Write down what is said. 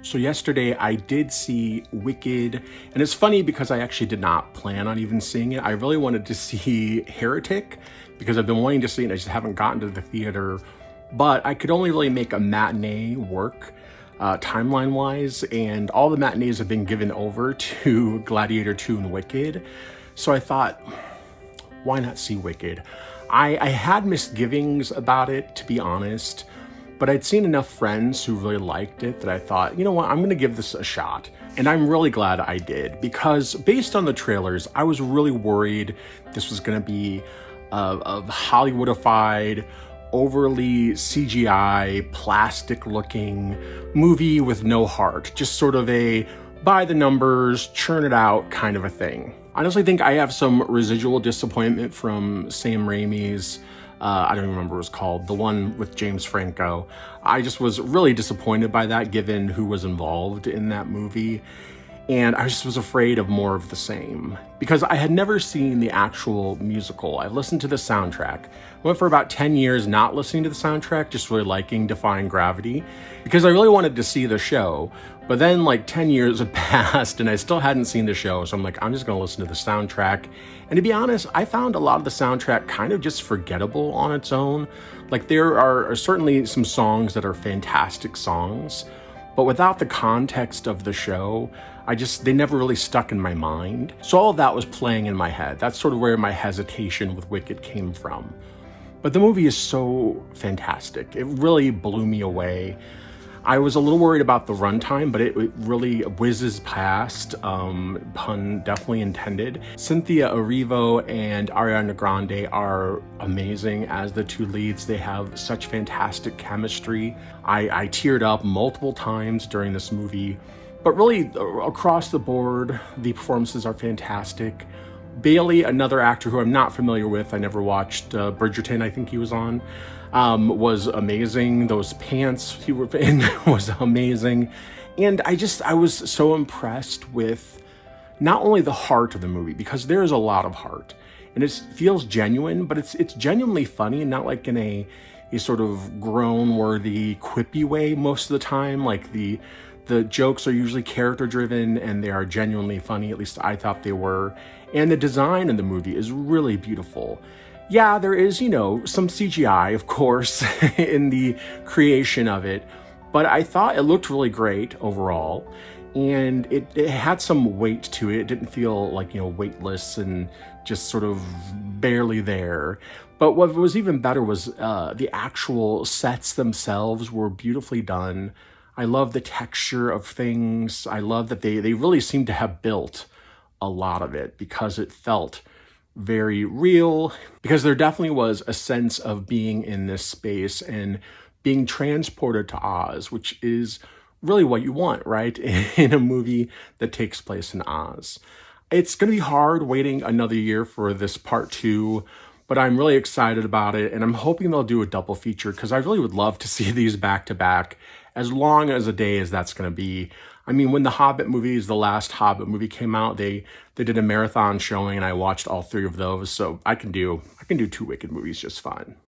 So yesterday I did see Wicked, and it's funny because I actually did not plan on even seeing it. I really wanted to see Heretic because I've been wanting to see it and I just haven't gotten to the theater. But I could only really make a matinee work timeline-wise, and all the matinees have been given over to Gladiator 2 and Wicked. So I thought, why not see Wicked? I had misgivings about it, to be honest, but I'd seen enough friends who really liked it that I thought, you know what, I'm gonna give this a shot. And I'm really glad I did, because based on the trailers, I was really worried this was gonna be a Hollywoodified, overly CGI, plastic-looking movie with no heart. Just sort of a by the numbers, churn it out kind of a thing. I honestly think I have some residual disappointment from Sam Raimi's, I don't even remember what it was called, the one with James Franco. I just was really disappointed by that given who was involved in that movie. And I just was afraid of more of the same because I had never seen the actual musical. I listened to the soundtrack. I went for about 10 years not listening to the soundtrack, just really liking Defying Gravity because I really wanted to see the show. But then like 10 years had passed and I still hadn't seen the show. So I'm like, I'm just gonna listen to the soundtrack. And to be honest, I found a lot of the soundtrack kind of just forgettable on its own. Like there are certainly some songs that are fantastic songs, but without the context of the show, they never really stuck in my mind. So all of that was playing in my head. That's sort of where my hesitation with Wicked came from. But the movie is so fantastic. It really blew me away. I was a little worried about the runtime, but it really whizzes past, pun definitely intended. Cynthia Erivo and Ariana Grande are amazing as the two leads. They have such fantastic chemistry. I teared up multiple times during this movie, but really across the board, the performances are fantastic. Bailey, another actor who I'm not familiar with, I never watched Bridgerton, I think he was on, was amazing. Those pants he was in was amazing. And I was so impressed with not only the heart of the movie, because there is a lot of heart, and it feels genuine, but it's genuinely funny and not like in a sort of groan-worthy, quippy way most of the time. Like the jokes are usually character-driven and they are genuinely funny, at least I thought they were. And the design in the movie is really beautiful. Yeah, there is, some CGI, of course, in the creation of it, but I thought it looked really great overall. And it had some weight to it. It didn't feel like, weightless and just sort of barely there. But what was even better was the actual sets themselves were beautifully done. I love the texture of things. I love that they really seem to have built a lot of it because it felt very real, because there definitely was a sense of being in this space and being transported to Oz, which is really what you want, right? In a movie that takes place in Oz. It's going to be hard waiting another year for this part 2, but I'm really excited about it, and I'm hoping they'll do a double feature because I really would love to see these back to back, as long as a day as that's going to be. I mean, when the last Hobbit movie came out, they did a marathon showing, and I watched all 3 of those, so I can do 2 Wicked movies just fine.